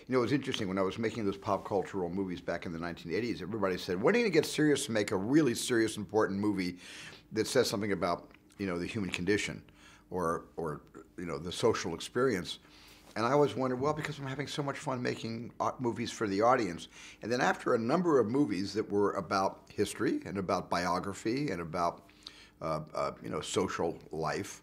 You know, it was interesting when I was making those pop cultural movies back in the 1980s, everybody said, when are you going to get serious to make a really serious, important movie that says something about, you know, the human condition or you know, the social experience? And I always wondered, well, because I'm having so much fun making movies for the audience. And then after a number of movies that were about history and about biography and about, you know, social life,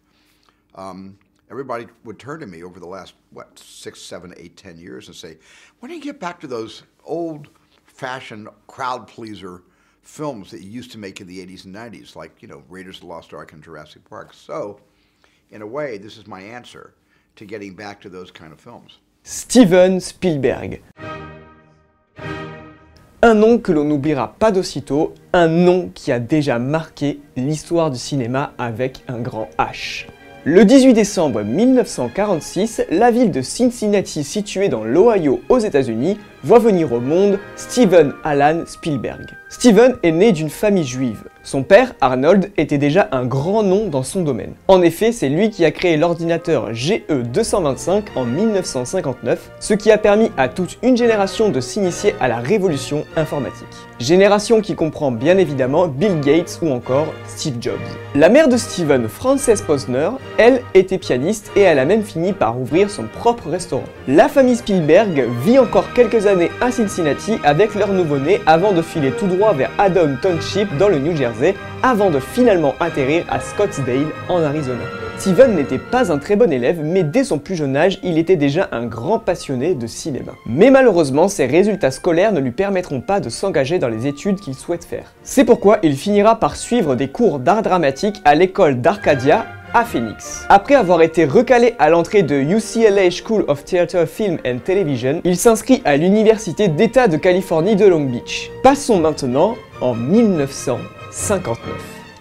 everybody would turn to me over the last, 6, 7, 8, 10 years and say, when do you get back to those old-fashioned crowd-pleaser films that you used to make in the 80s and 90s, like, you know, Raiders of the Lost Ark and Jurassic Park? So, in a way, this is my answer to getting back to those kind of films. Steven Spielberg. Un nom que l'on n'oubliera pas d'aussitôt, un nom qui a déjà marqué l'histoire du cinéma avec un grand H. Le 18 décembre 1946, la ville de Cincinnati, située dans l'Ohio aux États-Unis, voit venir au monde Steven Alan Spielberg. Steven est né d'une famille juive. Son père, Arnold, était déjà un grand nom dans son domaine. En effet, c'est lui qui a créé l'ordinateur GE225 en 1959, ce qui a permis à toute une génération de s'initier à la révolution informatique. Génération qui comprend bien évidemment Bill Gates ou encore Steve Jobs. La mère de Steven, Frances Posner, elle était pianiste et elle a même fini par ouvrir son propre restaurant. La famille Spielberg vit encore quelques années à Cincinnati avec leur nouveau-né avant de filer tout droit vers Haddon Township dans le New Jersey avant de finalement atterrir à Scottsdale en Arizona. Steven n'était pas un très bon élève, mais dès son plus jeune âge, il était déjà un grand passionné de cinéma. Mais malheureusement, ses résultats scolaires ne lui permettront pas de s'engager dans les études qu'il souhaite faire. C'est pourquoi il finira par suivre des cours d'art dramatique à l'école d'Arcadia à Phoenix. Après avoir été recalé à l'entrée de UCLA School of Theatre, Film and Television, il s'inscrit à l'Université d'État de Californie de Long Beach. Passons maintenant en 1959.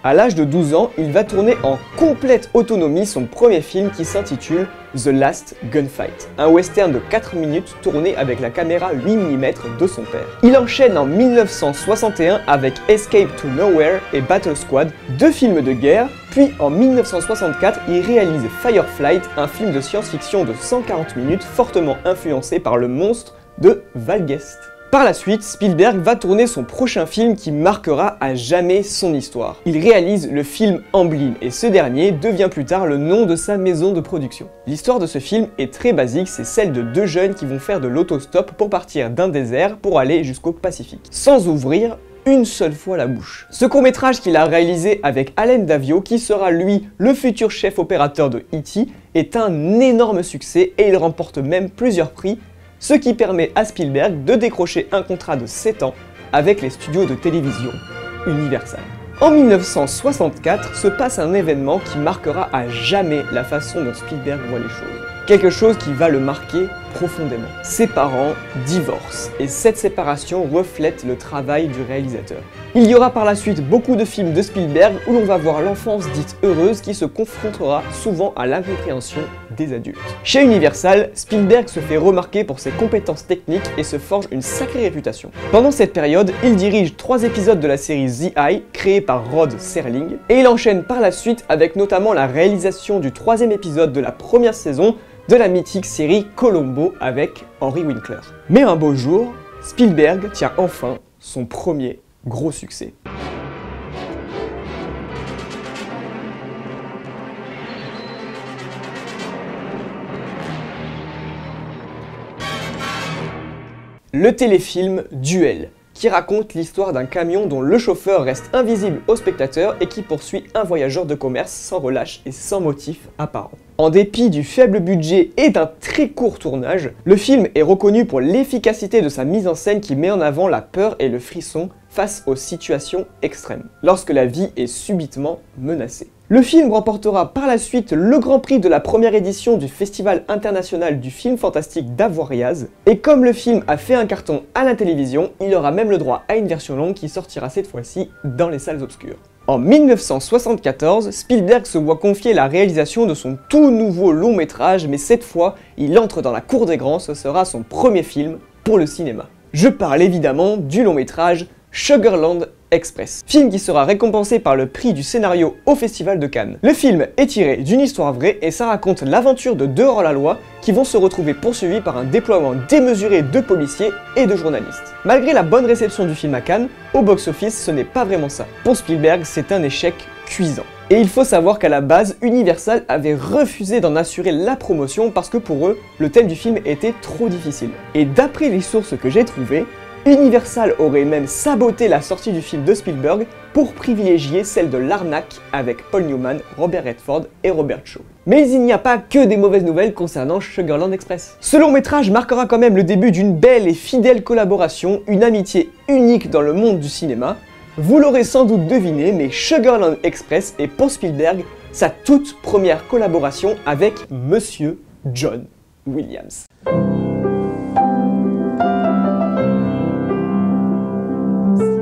À l'âge de 12 ans, il va tourner en complète autonomie son premier film qui s'intitule The Last Gunfight, un western de 4 minutes tourné avec la caméra 8 mm de son père. Il enchaîne en 1961 avec Escape to Nowhere et Battle Squad, deux films de guerre, puis en 1964 il réalise Fireflight, un film de science-fiction de 140 minutes fortement influencé par le monstre de Val Guest. Par la suite, Spielberg va tourner son prochain film qui marquera à jamais son histoire. Il réalise le film Amblin et ce dernier devient plus tard le nom de sa maison de production. L'histoire de ce film est très basique, c'est celle de deux jeunes qui vont faire de l'autostop pour partir d'un désert pour aller jusqu'au Pacifique, sans ouvrir une seule fois la bouche. Ce court-métrage qu'il a réalisé avec Allen Davio, qui sera lui le futur chef opérateur de E.T., est un énorme succès et il remporte même plusieurs prix, ce qui permet à Spielberg de décrocher un contrat de 7 ans avec les studios de télévision Universal. En 1964 se passe un événement qui marquera à jamais la façon dont Spielberg voit les choses. Quelque chose qui va le marquer profondément. Ses parents divorcent et cette séparation reflète le travail du réalisateur. Il y aura par la suite beaucoup de films de Spielberg où l'on va voir l'enfance dite heureuse qui se confrontera souvent à l'incompréhension des adultes. Chez Universal, Spielberg se fait remarquer pour ses compétences techniques et se forge une sacrée réputation. Pendant cette période, il dirige 3 épisodes de la série The Eye, créée par Rod Serling, et il enchaîne par la suite avec notamment la réalisation du 3e épisode de la première saison de la mythique série Columbo avec Henry Winkler. Mais un beau jour, Spielberg tient enfin son premier gros succès. Le téléfilm Duel, qui raconte l'histoire d'un camion dont le chauffeur reste invisible au spectateur et qui poursuit un voyageur de commerce sans relâche et sans motif apparent. En dépit du faible budget et d'un très court tournage, le film est reconnu pour l'efficacité de sa mise en scène qui met en avant la peur et le frisson face aux situations extrêmes, lorsque la vie est subitement menacée. Le film remportera par la suite le Grand Prix de la première édition du Festival international du film fantastique d'Avoriaz, et comme le film a fait un carton à la télévision, il aura même le droit à une version longue qui sortira cette fois-ci dans les salles obscures. En 1974, Spielberg se voit confier la réalisation de son tout nouveau long métrage, mais cette fois, il entre dans la cour des grands, ce sera son premier film pour le cinéma. Je parle évidemment du long métrage Sugarland Express, film qui sera récompensé par le prix du scénario au Festival de Cannes. Le film est tiré d'une histoire vraie et ça raconte l'aventure de deux hors-la-loi qui vont se retrouver poursuivis par un déploiement démesuré de policiers et de journalistes. Malgré la bonne réception du film à Cannes, au box-office ce n'est pas vraiment ça. Pour Spielberg, c'est un échec cuisant. Et il faut savoir qu'à la base, Universal avait refusé d'en assurer la promotion parce que pour eux, le thème du film était trop difficile. Et d'après les sources que j'ai trouvées, Universal aurait même saboté la sortie du film de Spielberg pour privilégier celle de L'Arnaque avec Paul Newman, Robert Redford et Robert Shaw. Mais il n'y a pas que des mauvaises nouvelles concernant Sugarland Express. Ce long métrage marquera quand même le début d'une belle et fidèle collaboration, une amitié unique dans le monde du cinéma. Vous l'aurez sans doute deviné, mais Sugarland Express est pour Spielberg sa toute première collaboration avec Monsieur John Williams.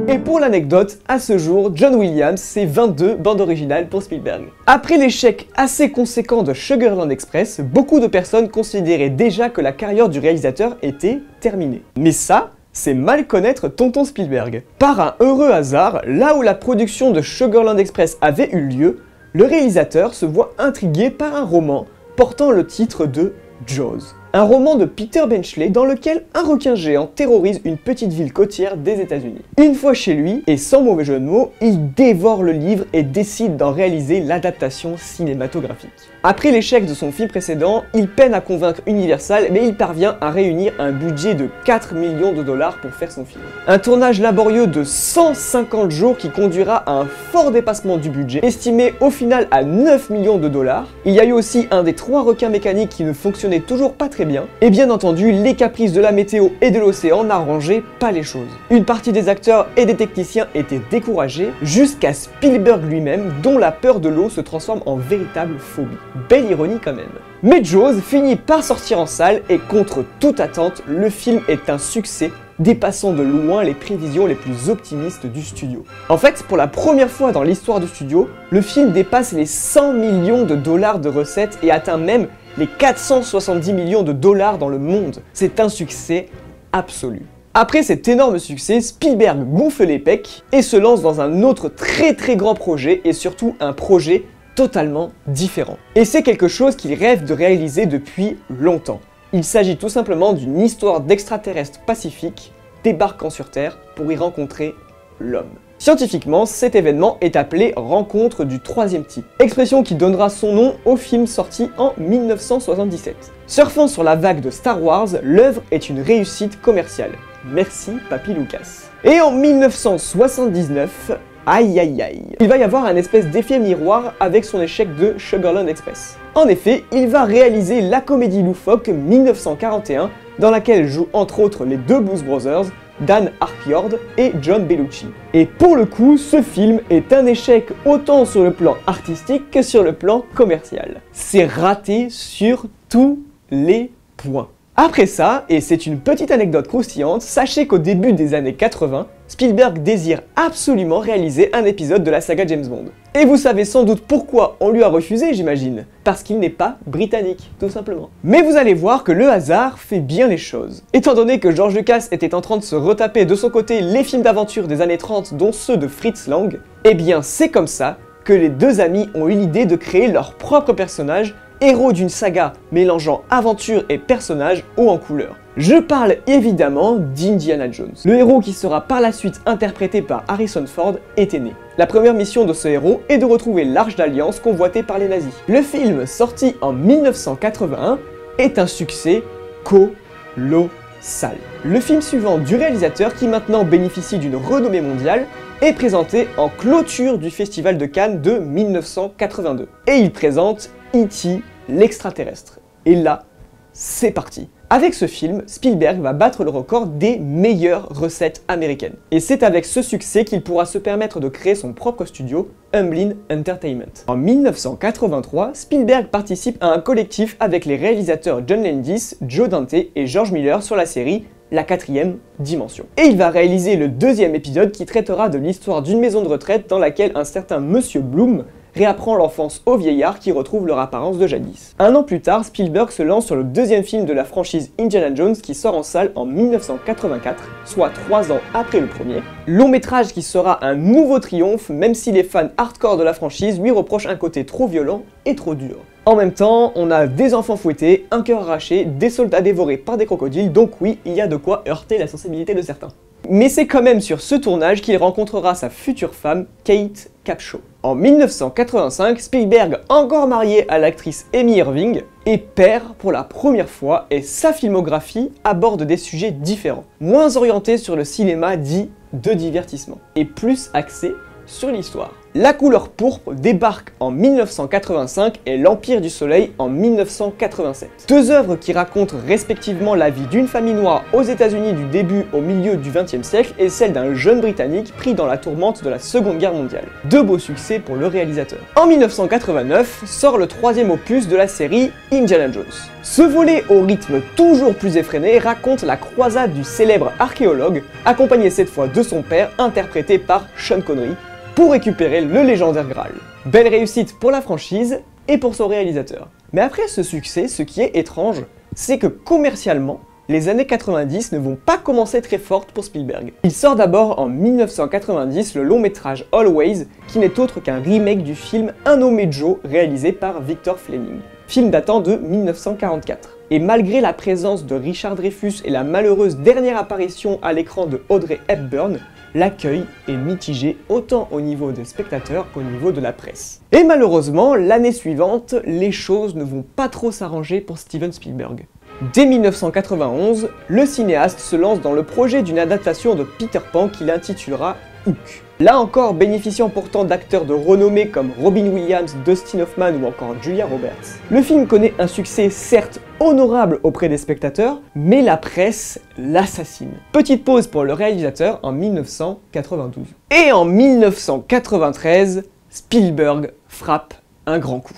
Et pour l'anecdote, à ce jour, John Williams, c'est 22 bandes originales pour Spielberg. Après l'échec assez conséquent de Sugarland Express, beaucoup de personnes considéraient déjà que la carrière du réalisateur était terminée. Mais ça, c'est mal connaître Tonton Spielberg. Par un heureux hasard, là où la production de Sugarland Express avait eu lieu, le réalisateur se voit intrigué par un roman portant le titre de Jaws. Un roman de Peter Benchley dans lequel un requin géant terrorise une petite ville côtière des États-Unis. Une fois chez lui, et sans mauvais jeu de mots, il dévore le livre et décide d'en réaliser l'adaptation cinématographique. Après l'échec de son film précédent, il peine à convaincre Universal, mais il parvient à réunir un budget de 4 millions de dollars pour faire son film. Un tournage laborieux de 150 jours qui conduira à un fort dépassement du budget, estimé au final à 9 millions de dollars. Il y a eu aussi un des 3 requins mécaniques qui ne fonctionnait toujours pas très bien, et bien entendu, les caprices de la météo et de l'océan n'arrangeaient pas les choses. Une partie des acteurs et des techniciens étaient découragés, jusqu'à Spielberg lui-même, dont la peur de l'eau se transforme en véritable phobie. Belle ironie quand même. Mais Jaws finit par sortir en salle et contre toute attente, le film est un succès, dépassant de loin les prévisions les plus optimistes du studio. En fait, pour la première fois dans l'histoire du studio, le film dépasse les 100 millions de dollars de recettes et atteint même les 470 millions de dollars dans le monde. C'est un succès absolu. Après cet énorme succès, Spielberg gonfle les pecs et se lance dans un autre très grand projet et surtout un projet totalement différent. Et c'est quelque chose qu'il rêve de réaliser depuis longtemps. Il s'agit tout simplement d'une histoire d'extraterrestres pacifiques débarquant sur Terre pour y rencontrer l'homme. Scientifiquement, cet événement est appelé rencontre du troisième type, expression qui donnera son nom au film sorti en 1977. Surfant sur la vague de Star Wars, l'œuvre est une réussite commerciale. Merci Papy Lucas. Et en 1979, aïe aïe aïe, il va y avoir un espèce d'effet miroir avec son échec de Sugarland Express. En effet, il va réaliser la comédie loufoque 1941, dans laquelle jouent entre autres les deux Blues Brothers, Dan Aykroyd et John Belushi. Et pour le coup, ce film est un échec autant sur le plan artistique que sur le plan commercial. C'est raté sur tous les points. Après ça, et c'est une petite anecdote croustillante, sachez qu'au début des années 80, Spielberg désire absolument réaliser un épisode de la saga James Bond. Et vous savez sans doute pourquoi on lui a refusé, j'imagine. Parce qu'il n'est pas britannique, tout simplement. Mais vous allez voir que le hasard fait bien les choses. Étant donné que George Lucas était en train de se retaper de son côté les films d'aventure des années 30, dont ceux de Fritz Lang, eh bien c'est comme ça que les deux amis ont eu l'idée de créer leur propre personnage, héros d'une saga mélangeant aventure et personnages haut en couleur. Je parle évidemment d'Indiana Jones. Le héros qui sera par la suite interprété par Harrison Ford était né. La première mission de ce héros est de retrouver l'Arche d'Alliance convoitée par les nazis. Le film, sorti en 1981, est un succès colossal. Le film suivant du réalisateur, qui maintenant bénéficie d'une renommée mondiale, est présenté en clôture du Festival de Cannes de 1982. Et il présente E.T. l'extraterrestre. Et là, c'est parti. Avec ce film, Spielberg va battre le record des meilleures recettes américaines. Et c'est avec ce succès qu'il pourra se permettre de créer son propre studio, Amblin Entertainment. En 1983, Spielberg participe à un collectif avec les réalisateurs John Landis, Joe Dante et George Miller sur la série La quatrième dimension. Et il va réaliser le deuxième épisode qui traitera de l'histoire d'une maison de retraite dans laquelle un certain Monsieur Bloom réapprend l'enfance aux vieillards qui retrouvent leur apparence de jadis. Un an plus tard, Spielberg se lance sur le deuxième film de la franchise Indiana Jones qui sort en salle en 1984, soit 3 ans après le premier. Long métrage qui sera un nouveau triomphe, même si les fans hardcore de la franchise lui reprochent un côté trop violent et trop dur. En même temps, on a des enfants fouettés, un cœur arraché, des soldats dévorés par des crocodiles, donc oui, il y a de quoi heurter la sensibilité de certains. Mais c'est quand même sur ce tournage qu'il rencontrera sa future femme, Kate Capshaw. En 1985, Spielberg, encore marié à l'actrice Amy Irving, est père pour la première fois et sa filmographie aborde des sujets différents, moins orientés sur le cinéma dit de divertissement, et plus axés sur l'histoire. La couleur pourpre débarque en 1985 et l'Empire du Soleil en 1987. Deux œuvres qui racontent respectivement la vie d'une famille noire aux États-Unis du début au milieu du XXe siècle et celle d'un jeune Britannique pris dans la tourmente de la Seconde Guerre mondiale. Deux beaux succès pour le réalisateur. En 1989 sort le troisième opus de la série Indiana Jones. Ce volet au rythme toujours plus effréné raconte la croisade du célèbre archéologue, accompagné cette fois de son père, interprété par Sean Connery, pour récupérer le légendaire Graal. Belle réussite pour la franchise et pour son réalisateur. Mais après ce succès, ce qui est étrange, c'est que commercialement, les années 90 ne vont pas commencer très fortes pour Spielberg. Il sort d'abord en 1990 le long métrage Always, qui n'est autre qu'un remake du film Un nommé Joe, réalisé par Victor Fleming. Film datant de 1944. Et malgré la présence de Richard Dreyfuss et la malheureuse dernière apparition à l'écran de Audrey Hepburn, l'accueil est mitigé autant au niveau des spectateurs qu'au niveau de la presse. Et malheureusement, l'année suivante, les choses ne vont pas trop s'arranger pour Steven Spielberg. Dès 1991, le cinéaste se lance dans le projet d'une adaptation de Peter Pan qu'il intitulera Hook. Là encore, bénéficiant pourtant d'acteurs de renommée comme Robin Williams, Dustin Hoffman ou encore Julia Roberts. Le film connaît un succès certes honorable auprès des spectateurs, mais la presse l'assassine. Petite pause pour le réalisateur en 1992. Et en 1993, Spielberg frappe un grand coup.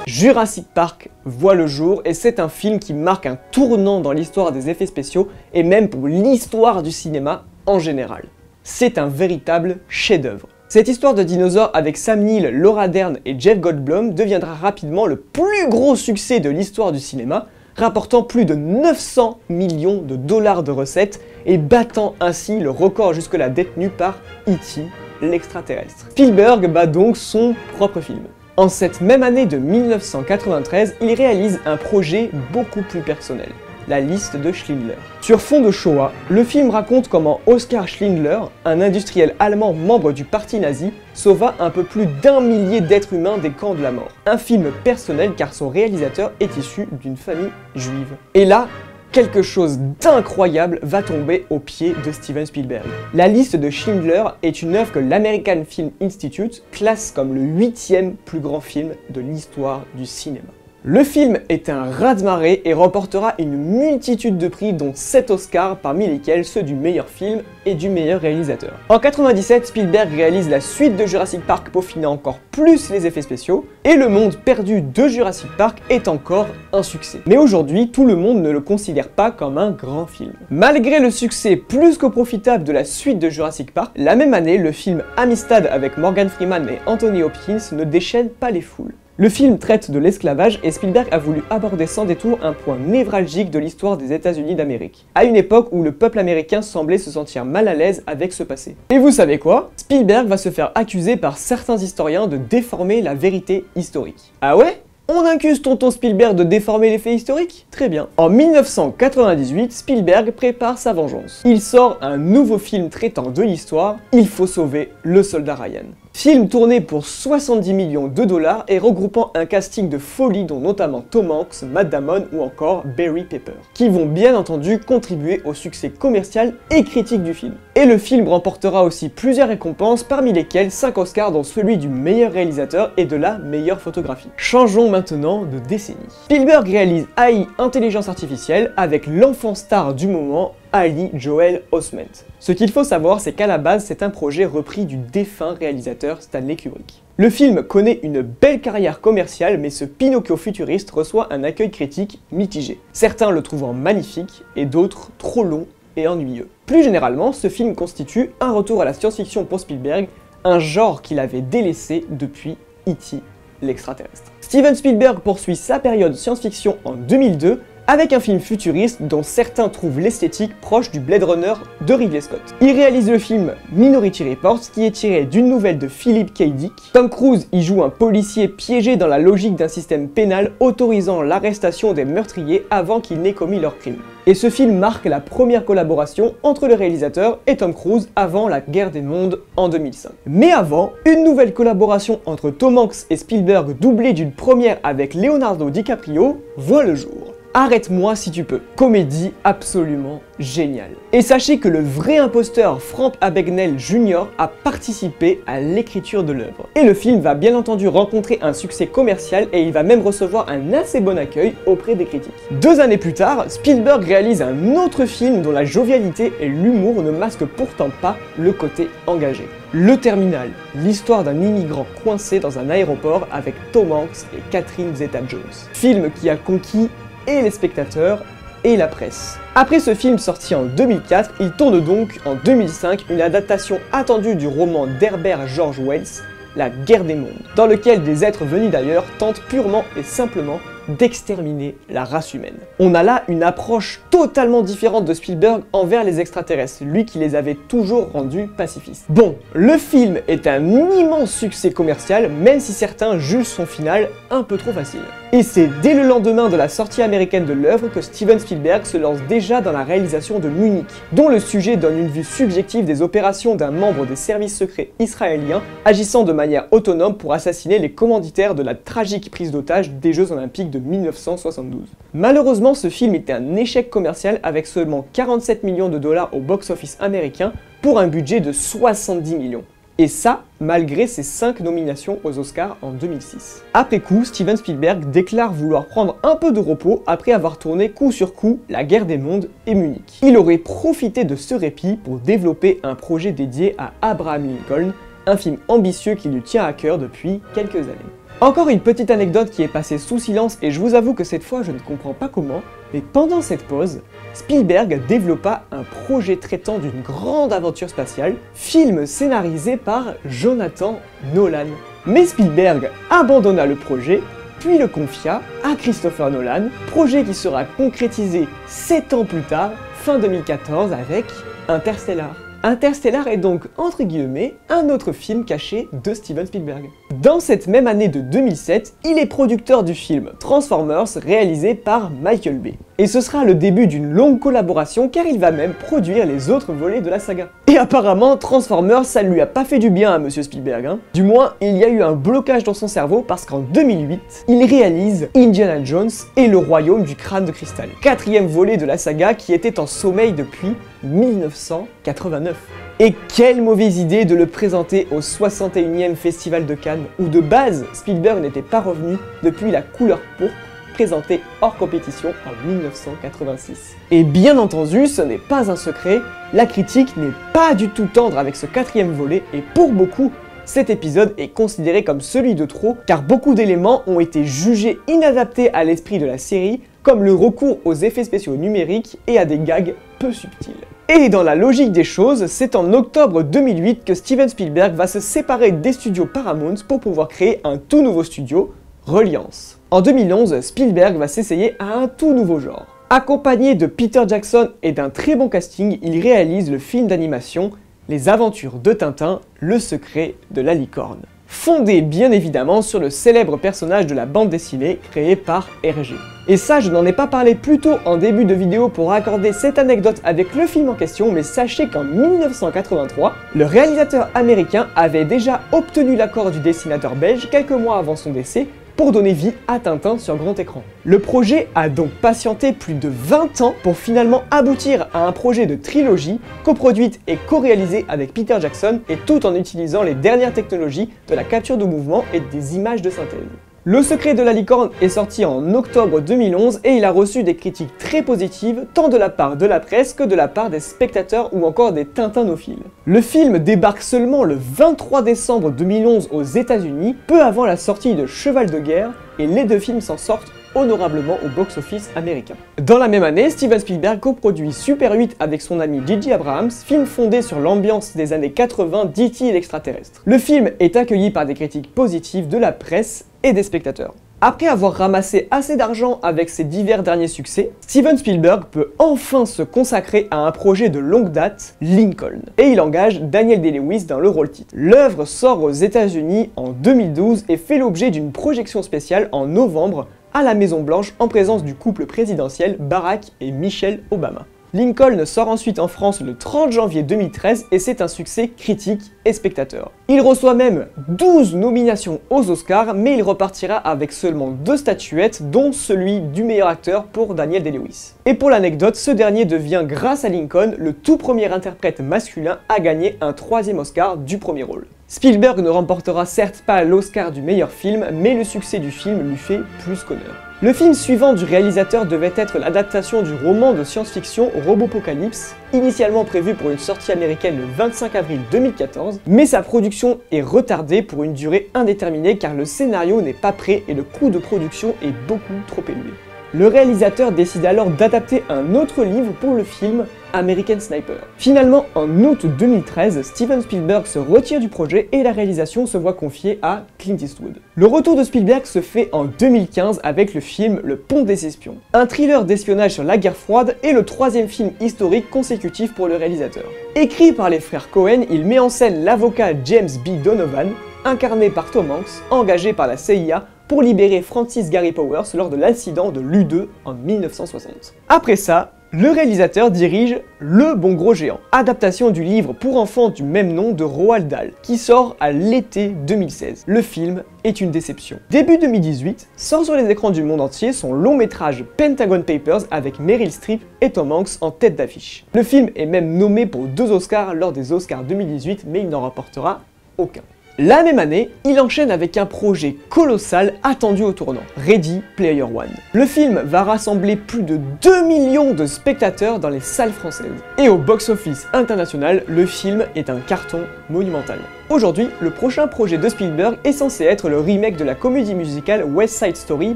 Jurassic Park voit le jour et c'est un film qui marque un tournant dans l'histoire des effets spéciaux et même pour l'histoire du cinéma en général. C'est un véritable chef-d'œuvre. Cette histoire de dinosaures avec Sam Neill, Laura Dern et Jeff Goldblum deviendra rapidement le plus gros succès de l'histoire du cinéma, rapportant plus de 900 millions de dollars de recettes et battant ainsi le record jusque-là détenu par E.T., l'extraterrestre. Spielberg bat donc son propre film. En cette même année de 1993, il réalise un projet beaucoup plus personnel, la liste de Schindler. Sur fond de Shoah, le film raconte comment Oskar Schindler, un industriel allemand membre du parti nazi, sauva un peu plus d'1 millier d'êtres humains des camps de la mort. Un film personnel car son réalisateur est issu d'une famille juive. Et là, quelque chose d'incroyable va tomber aux pieds de Steven Spielberg. La liste de Schindler est une œuvre que l'American Film Institute classe comme le 8e plus grand film de l'histoire du cinéma. Le film est un raz-de-marée et remportera une multitude de prix dont 7 Oscars parmi lesquels ceux du meilleur film et du meilleur réalisateur. En 97, Spielberg réalise la suite de Jurassic Park peaufinant encore plus les effets spéciaux et le monde perdu de Jurassic Park est encore un succès. Mais aujourd'hui, tout le monde ne le considère pas comme un grand film. Malgré le succès plus que profitable de la suite de Jurassic Park, la même année, le film Amistad avec Morgan Freeman et Anthony Hopkins ne déchaîne pas les foules. Le film traite de l'esclavage et Spielberg a voulu aborder sans détour un point névralgique de l'histoire des États-Unis d'Amérique, à une époque où le peuple américain semblait se sentir mal à l'aise avec ce passé. Et vous savez quoi? Spielberg va se faire accuser par certains historiens de déformer la vérité historique. Ah ouais? On accuse tonton Spielberg de déformer les faits historiques? Très bien. En 1998, Spielberg prépare sa vengeance. Il sort un nouveau film traitant de l'histoire, Il faut sauver le soldat Ryan. Film tourné pour 70 millions de dollars et regroupant un casting de folie dont notamment Tom Hanks, Matt Damon ou encore Barry Pepper, qui vont bien entendu contribuer au succès commercial et critique du film. Et le film remportera aussi plusieurs récompenses parmi lesquelles 5 Oscars dont celui du meilleur réalisateur et de la meilleure photographie. Changeons maintenant de décennies. Spielberg réalise AI Intelligence Artificielle avec l'enfant star du moment, Ali Joel Osment. Ce qu'il faut savoir, c'est qu'à la base, c'est un projet repris du défunt réalisateur Stanley Kubrick. Le film connaît une belle carrière commerciale, mais ce Pinocchio futuriste reçoit un accueil critique mitigé. Certains le trouvant magnifique et d'autres trop long et ennuyeux. Plus généralement, ce film constitue un retour à la science-fiction pour Spielberg, un genre qu'il avait délaissé depuis E.T. l'extraterrestre. Steven Spielberg poursuit sa période science-fiction en 2002 avec un film futuriste dont certains trouvent l'esthétique proche du Blade Runner de Ridley Scott. Il réalise le film Minority Report, qui est tiré d'une nouvelle de Philip K. Dick. Tom Cruise y joue un policier piégé dans la logique d'un système pénal autorisant l'arrestation des meurtriers avant qu'ils n'aient commis leur crime. Et ce film marque la première collaboration entre le réalisateur et Tom Cruise avant la Guerre des Mondes en 2005. Mais avant, une nouvelle collaboration entre Tom Hanks et Spielberg doublée d'une première avec Leonardo DiCaprio voit le jour. Arrête-moi si tu peux. Comédie absolument géniale. Et sachez que le vrai imposteur Frank Abagnale Jr. a participé à l'écriture de l'œuvre. Et le film va bien entendu rencontrer un succès commercial et il va même recevoir un assez bon accueil auprès des critiques. 2 années plus tard, Spielberg réalise un autre film dont la jovialité et l'humour ne masquent pourtant pas le côté engagé. Le Terminal, l'histoire d'un immigrant coincé dans un aéroport avec Tom Hanks et Catherine Zeta-Jones. Film qui a conquis et les spectateurs et la presse. Après ce film sorti en 2004, il tourne donc en 2005 une adaptation attendue du roman d'Herbert George Wells, La Guerre des Mondes, dans lequel des êtres venus d'ailleurs tentent purement et simplement d'exterminer la race humaine. On a là une approche totalement différente de Spielberg envers les extraterrestres, lui qui les avait toujours rendus pacifistes. Bon, le film est un immense succès commercial, même si certains jugent son final un peu trop facile. Et c'est dès le lendemain de la sortie américaine de l'œuvre que Steven Spielberg se lance déjà dans la réalisation de Munich, dont le sujet donne une vue subjective des opérations d'un membre des services secrets israéliens agissant de manière autonome pour assassiner les commanditaires de la tragique prise d'otage des Jeux Olympiques de 1972. Malheureusement, ce film était un échec commercial avec seulement 47 millions de dollars au box-office américain pour un budget de 70 millions. Et ça, malgré ses 5 nominations aux Oscars en 2006. Après coup, Steven Spielberg déclare vouloir prendre un peu de repos après avoir tourné coup sur coup La Guerre des Mondes et Munich. Il aurait profité de ce répit pour développer un projet dédié à Abraham Lincoln, un film ambitieux qui lui tient à cœur depuis quelques années. Encore une petite anecdote qui est passée sous silence et je vous avoue que cette fois je ne comprends pas comment, mais pendant cette pause, Spielberg développa un projet traitant d'une grande aventure spatiale, film scénarisé par Jonathan Nolan. Mais Spielberg abandonna le projet, puis le confia à Christopher Nolan, projet qui sera concrétisé 7 ans plus tard, fin 2014 avec Interstellar. Interstellar est donc, entre guillemets, un autre film caché de Steven Spielberg. Dans cette même année de 2007, il est producteur du film Transformers réalisé par Michael Bay. Et ce sera le début d'une longue collaboration car il va même produire les autres volets de la saga. Et apparemment, Transformers, ça ne lui a pas fait du bien à Monsieur Spielberg, hein. Du moins, il y a eu un blocage dans son cerveau parce qu'en 2008, il réalise Indiana Jones et le Royaume du Crâne de Cristal, 4e volet de la saga qui était en sommeil depuis 1989. Et quelle mauvaise idée de le présenter au 61e Festival de Cannes, où de base, Spielberg n'était pas revenu depuis La Couleur pourpre, présenté hors compétition en 1986. Et bien entendu, ce n'est pas un secret, la critique n'est pas du tout tendre avec ce 4e volet, et pour beaucoup, cet épisode est considéré comme celui de trop, car beaucoup d'éléments ont été jugés inadaptés à l'esprit de la série, comme le recours aux effets spéciaux numériques et à des gags peu subtils. Et dans la logique des choses, c'est en octobre 2008 que Steven Spielberg va se séparer des studios Paramount pour pouvoir créer un tout nouveau studio, Reliance. En 2011, Spielberg va s'essayer à un tout nouveau genre. Accompagné de Peter Jackson et d'un très bon casting, il réalise le film d'animation Les Aventures de Tintin, le secret de la licorne. Fondé bien évidemment sur le célèbre personnage de la bande dessinée créé par Hergé. Et ça, je n'en ai pas parlé plus tôt en début de vidéo pour raccorder cette anecdote avec le film en question, mais sachez qu'en 1983, le réalisateur américain avait déjà obtenu l'accord du dessinateur belge quelques mois avant son décès pour donner vie à Tintin sur grand écran. Le projet a donc patienté plus de 20 ans pour finalement aboutir à un projet de trilogie coproduite et co-réalisée avec Peter Jackson et tout en utilisant les dernières technologies de la capture de mouvement et des images de synthèse. Le secret de la licorne est sorti en octobre 2011 et il a reçu des critiques très positives tant de la part de la presse que de la part des spectateurs ou encore des tintinophiles. Le film débarque seulement le 23 décembre 2011 aux États-Unis, peu avant la sortie de Cheval de guerre, et les deux films s'en sortent honorablement au box-office américain. Dans la même année, Steven Spielberg coproduit Super 8 avec son ami J.J. Abrams, film fondé sur l'ambiance des années 80 d'E.T. et l'extraterrestre. Le film est accueilli par des critiques positives de la presse et des spectateurs. Après avoir ramassé assez d'argent avec ses divers derniers succès, Steven Spielberg peut enfin se consacrer à un projet de longue date, Lincoln. Et il engage Daniel Day-Lewis dans le rôle titre. L'œuvre sort aux États-Unis en 2012 et fait l'objet d'une projection spéciale en novembre à la Maison Blanche en présence du couple présidentiel Barack et Michelle Obama. Lincoln sort ensuite en France le 30 janvier 2013 et c'est un succès critique et spectateur. Il reçoit même 12 nominations aux Oscars, mais il repartira avec seulement 2 statuettes, dont celui du meilleur acteur pour Daniel Day-Lewis. Et pour l'anecdote, ce dernier devient, grâce à Lincoln, le tout premier interprète masculin à gagner un 3e Oscar du premier rôle. Spielberg ne remportera certes pas l'Oscar du meilleur film, mais le succès du film lui fait plus qu'honneur. Le film suivant du réalisateur devait être l'adaptation du roman de science-fiction Robopocalypse, initialement prévu pour une sortie américaine le 25 avril 2014, mais sa production est retardée pour une durée indéterminée car le scénario n'est pas prêt et le coût de production est beaucoup trop élevé. Le réalisateur décide alors d'adapter un autre livre pour le film, American Sniper. Finalement, en août 2013, Steven Spielberg se retire du projet et la réalisation se voit confiée à Clint Eastwood. Le retour de Spielberg se fait en 2015 avec le film Le Pont des Espions, un thriller d'espionnage sur la guerre froide et le 3e film historique consécutif pour le réalisateur. Écrit par les frères Coen, il met en scène l'avocat James B. Donovan, incarné par Tom Hanks, engagé par la CIA pour libérer Francis Gary Powers lors de l'incident de l'U-2 en 1960. Après ça, le réalisateur dirige Le Bon Gros Géant, adaptation du livre pour enfants du même nom de Roald Dahl, qui sort à l'été 2016. Le film est une déception. Début 2018, sort sur les écrans du monde entier son long métrage Pentagon Papers avec Meryl Streep et Tom Hanks en tête d'affiche. Le film est même nommé pour 2 Oscars lors des Oscars 2018, mais il n'en rapportera aucun. La même année, il enchaîne avec un projet colossal attendu au tournant, Ready Player One. Le film va rassembler plus de 2 millions de spectateurs dans les salles françaises. Et au box-office international, le film est un carton monumental. Aujourd'hui, le prochain projet de Spielberg est censé être le remake de la comédie musicale West Side Story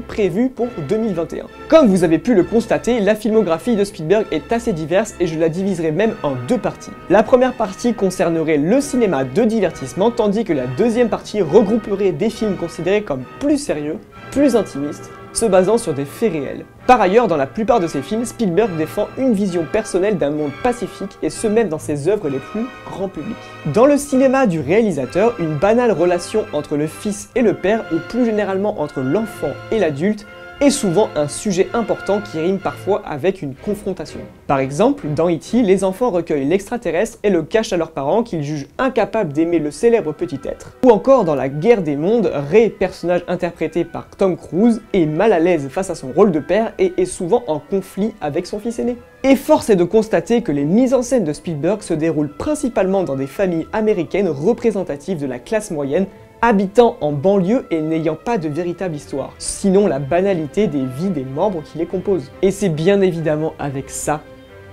prévue pour 2021. Comme vous avez pu le constater, la filmographie de Spielberg est assez diverse et je la diviserai même en 2 parties. La première partie concernerait le cinéma de divertissement, tandis que la deuxième partie regrouperait des films considérés comme plus sérieux, plus intimistes, se basant sur des faits réels. Par ailleurs, dans la plupart de ses films, Spielberg défend une vision personnelle d'un monde pacifique et ce même dans ses œuvres les plus grand public. Dans le cinéma du réalisateur, une banale relation entre le fils et le père, ou plus généralement entre l'enfant et l'adulte, est souvent un sujet important qui rime parfois avec une confrontation. Par exemple, dans E.T., les enfants recueillent l'extraterrestre et le cachent à leurs parents qu'ils jugent incapables d'aimer le célèbre petit être. Ou encore dans La Guerre des Mondes, Ray, personnage interprété par Tom Cruise, est mal à l'aise face à son rôle de père et est souvent en conflit avec son fils aîné. Et force est de constater que les mises en scène de Spielberg se déroulent principalement dans des familles américaines représentatives de la classe moyenne, habitant en banlieue et n'ayant pas de véritable histoire, sinon la banalité des vies des membres qui les composent. Et c'est bien évidemment avec ça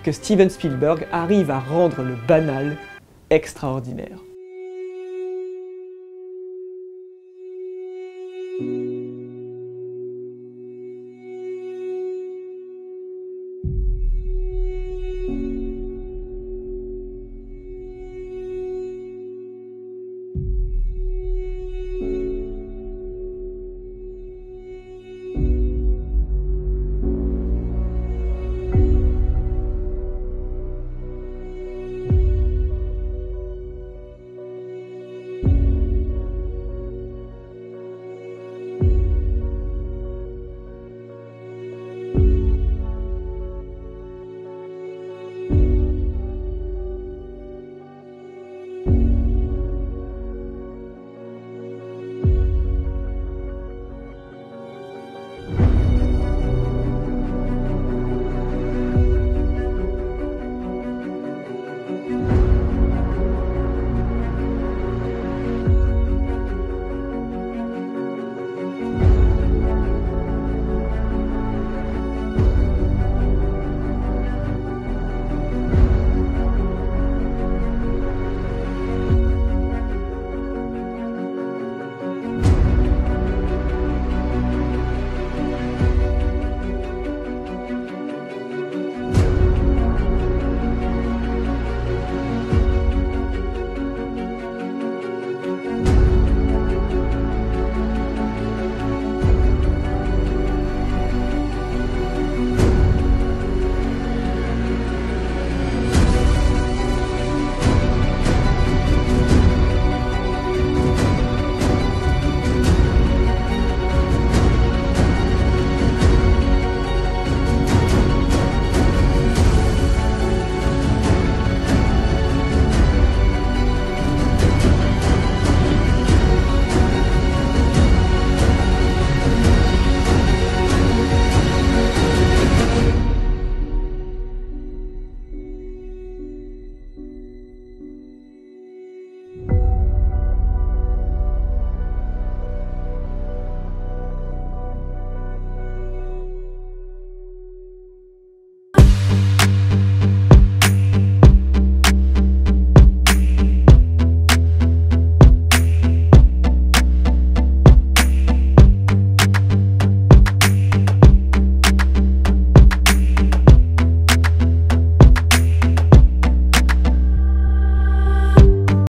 que Steven Spielberg arrive à rendre le banal extraordinaire.